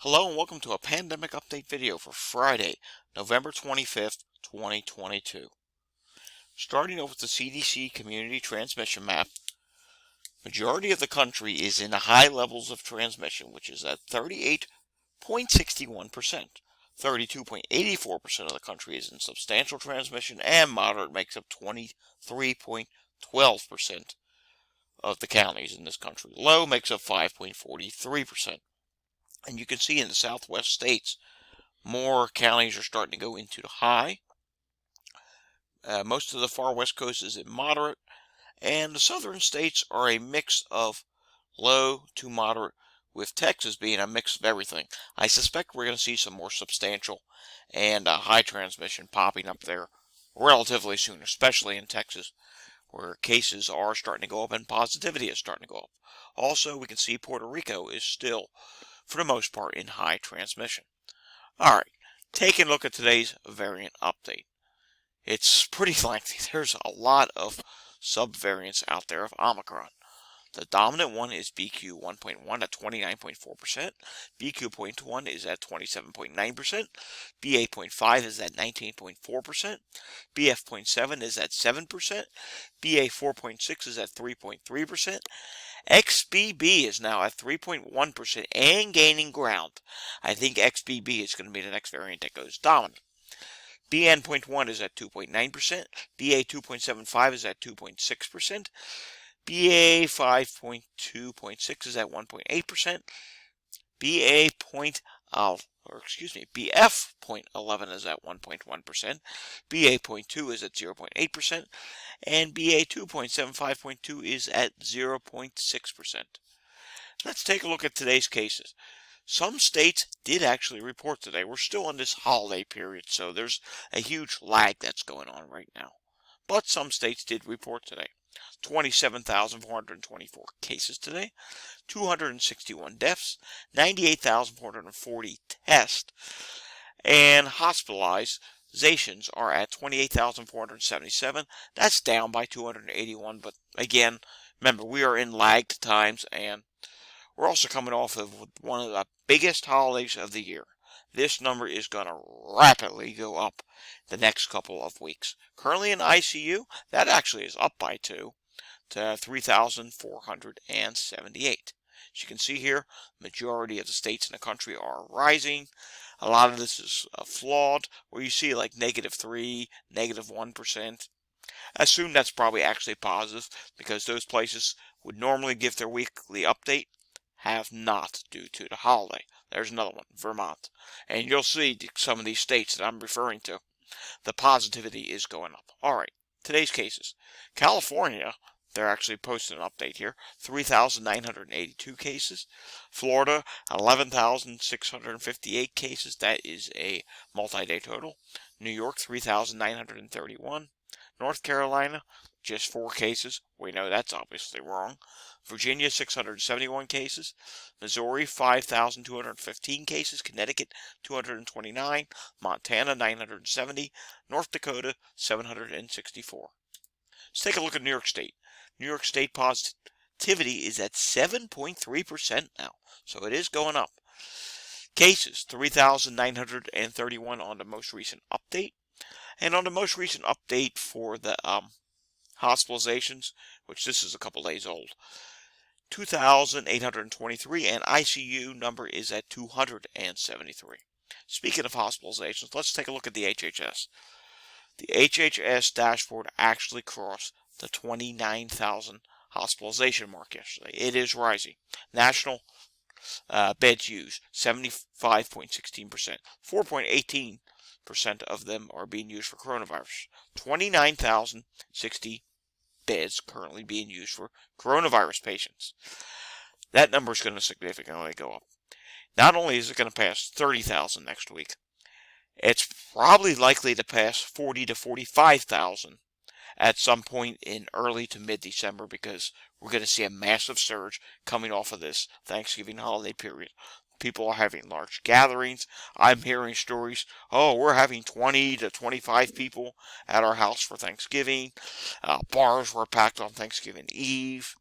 Hello and welcome to a pandemic update video for Friday, November 25th, 2022. Starting off with the CDC community transmission map, majority of the country is in high levels of transmission, which is at 38.61%. 32.84% of the country is in substantial transmission, and moderate makes up 23.12% of the counties in this country. Low makes up 5.43%. And you can see in the southwest states, more counties are starting to go into the high. Most of the far west coast is in moderate, and the southern states are a mix of low to moderate, with Texas being a mix of everything. I suspect we're going to see some more substantial and high transmission popping up there relatively soon, especially in Texas, where cases are starting to go up and positivity is starting to go up. Also, we can see Puerto Rico is still, for the most part, in high transmission. Alright, taking a look at today's variant update. It's pretty lengthy. There's a lot of subvariants out there of Omicron. The dominant one is BQ.1.1 at 29.4%, BQ.1 is at 27.9%, BA.5 is at 19.4%, BF.7 is at 7%, BA.4.6 is at 3.3%, XBB is now at 3.1% and gaining ground. I think XBB is going to be the next variant that goes dominant. BN.1 is at 2.9%, BA.2.75 is at 2.6%, BA.5.2.6 is at 1.8%, BF.11 is at 1.1%, BA.2 is at 0.8%, and BA.2.75.2 is at 0.6%. Let's take a look at today's cases. Some states did actually report today. We're still in this holiday period, so there's a huge lag that's going on right now. But some states did report today. 27,424 cases today, 261 deaths, 98,440 tests, and hospitalizations are at 28,477. That's down by 281, but again, remember, we are in lagged times, and we're also coming off of one of the biggest holidays of the year. This number is going to rapidly go up the next couple of weeks. Currently in ICU, that actually is up by 2 to 3,478. As you can see here, majority of the states in the country are rising. A lot of this is flawed, where you see like -3, -1%. I assume that's probably actually positive, because those places would normally give their weekly update, have not due to the holiday. There's another one, Vermont. And you'll see some of these states that I'm referring to, the positivity is going up. Alright, today's cases. California, they're actually posting an update here, 3,982 cases. Florida, 11,658 cases. That is a multi-day total. New York, 3,931. North Carolina, just 4 cases. We know that's obviously wrong. Virginia, 671 cases. Missouri, 5,215 cases. Connecticut, 229. Montana, 970. North Dakota, 764. Let's take a look at New York State. New York State positivity is at 7.3% now, so it is going up. Cases, 3,931 on the most recent update. And on the most recent update for the hospitalizations, which this is a couple days old, 2,823, and ICU number is at 273. Speaking of hospitalizations, let's take a look at the HHS. The HHS dashboard actually crossed the 29,000 hospitalization mark yesterday. It is rising. National beds used, 75.16%. 4.18% of them are being used for coronavirus. 29,060 beds currently being used for coronavirus patients. That number is going to significantly go up. Not only is it going to pass 30,000 next week, it's probably likely to pass 40 to 45,000 at some point in early to mid-December, because we're going to see a massive surge coming off of this Thanksgiving holiday period. People are having large gatherings. I'm hearing stories, oh, we're having 20 to 25 people at our house for Thanksgiving. Bars were packed on Thanksgiving Eve.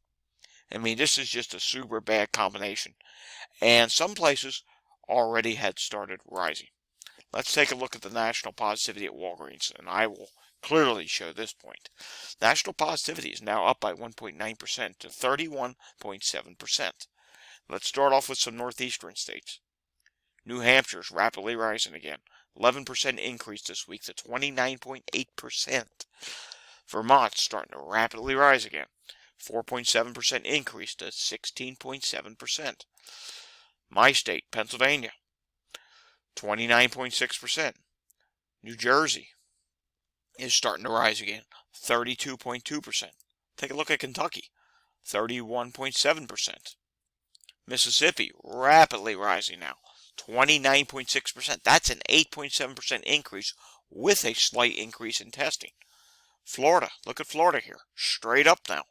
I mean, this is just a super bad combination. And some places already had started rising. Let's take a look at the national positivity at Walgreens, and I will clearly show this point. National positivity is now up by 1.9% to 31.7%. Let's start off with some northeastern states. New Hampshire is rapidly rising again. 11% increase this week to 29.8%. Vermont's starting to rapidly rise again. 4.7% increase to 16.7%. My state, Pennsylvania, 29.6%. New Jersey is starting to rise again, 32.2%. Take a look at Kentucky, 31.7%. Mississippi, rapidly rising now, 29.6%. That's an 8.7% increase with a slight increase in testing. Florida, look at Florida here, straight up now.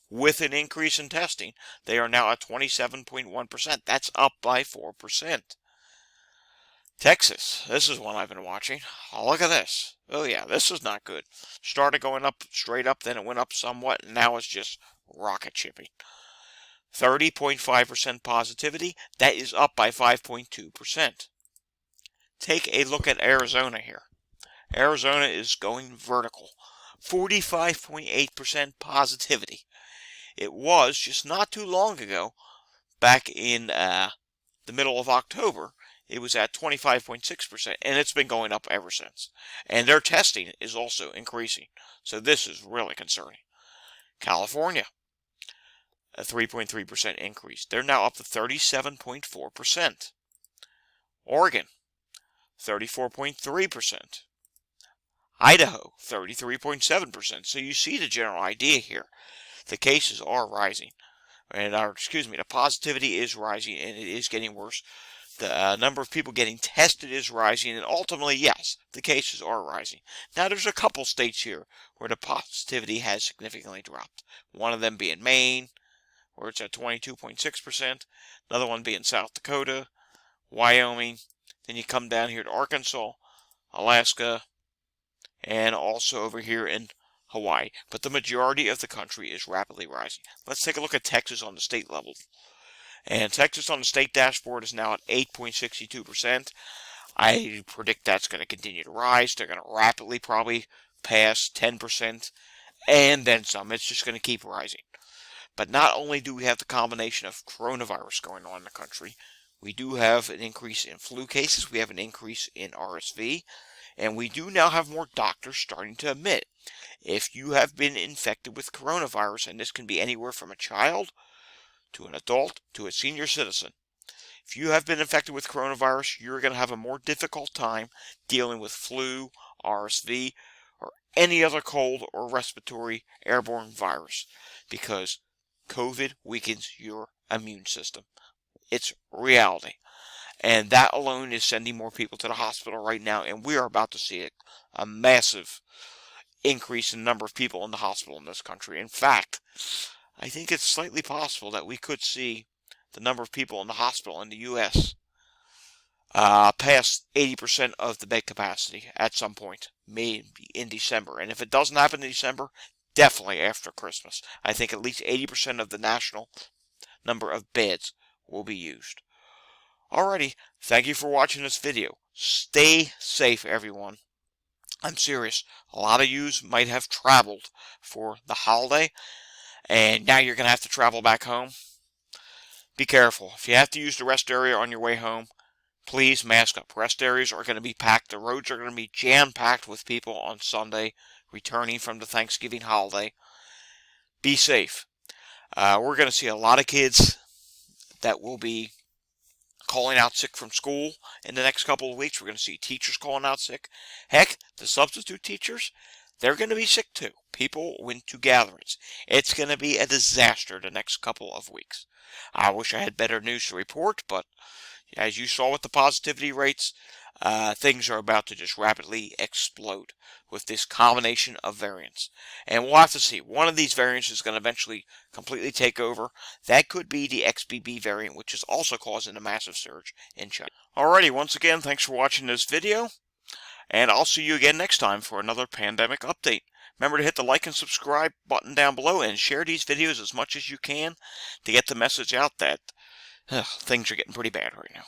With an increase in testing, they are now at 27.1%. That's up by 4%. Texas, this is one I've been watching. Oh, look at this. Oh yeah, this is not good. Started going up, straight up, then it went up somewhat, and now it's just rocket shipping. 30.5% positivity, that is up by 5.2%. Take a look at Arizona here. Arizona is going vertical. 45.8% positivity. It was just not too long ago, back in the middle of October, it was at 25.6%, and it's been going up ever since. And their testing is also increasing, so this is really concerning. California, a 3.3% increase. They're now up to 37.4%. Oregon, 34.3%. Idaho, 33.7%. So you see the general idea here. The cases are rising. The positivity is rising, and it is getting worse. The number of people getting tested is rising, and ultimately, yes, the cases are rising. Now, there's a couple states here where the positivity has significantly dropped. One of them being Maine, where it's at 22.6%. Another one being South Dakota, Wyoming. Then you come down here to Arkansas, Alaska, and also over here in Hawaii. But the majority of the country is rapidly rising. Let's take a look at Texas on the state level. And Texas on the state dashboard is now at 8.62%. I predict that's going to continue to rise. They're going to rapidly probably pass 10%, and then some. It's just going to keep rising. But not only do we have the combination of coronavirus going on in the country, we do have an increase in flu cases, we have an increase in RSV, and we do now have more doctors starting to admit if you have been infected with coronavirus, and this can be anywhere from a child to an adult to a senior citizen. If you have been infected with coronavirus, you're going to have a more difficult time dealing with flu, RSV, or any other cold or respiratory airborne virus, because COVID weakens your immune system. It's reality. And that alone is sending more people to the hospital right now, and we are about to see a massive increase in the number of people in the hospital in this country. In fact, I think it's slightly possible that we could see the number of people in the hospital in the U.S. Past 80% of the bed capacity at some point, maybe in December. And if it doesn't happen in December, definitely after Christmas. I think at least 80% of the national number of beds will be used. Alrighty, thank you for watching this video. Stay safe, everyone. I'm serious. A lot of yous might have traveled for the holiday, and now you're going to have to travel back home. Be careful. If you have to use the rest area on your way home, please mask up. Rest areas are going to be packed. The roads are going to be jam-packed with people on Sunday, returning from the Thanksgiving holiday. Be safe. We're going to see a lot of kids that will be calling out sick from school in the next couple of weeks. We're going to see teachers calling out sick. Heck, the substitute teachers, they're going to be sick too. People went to gatherings. It's going to be a disaster the next couple of weeks. I wish I had better news to report, but as you saw with the positivity rates, things are about to just rapidly explode with this combination of variants. And we'll have to see. One of these variants is going to eventually completely take over. That could be the XBB variant, which is also causing a massive surge in China. Alrighty, once again, thanks for watching this video, and I'll see you again next time for another pandemic update. Remember to hit the like and subscribe button down below and share these videos as much as you can to get the message out that things are getting pretty bad right now.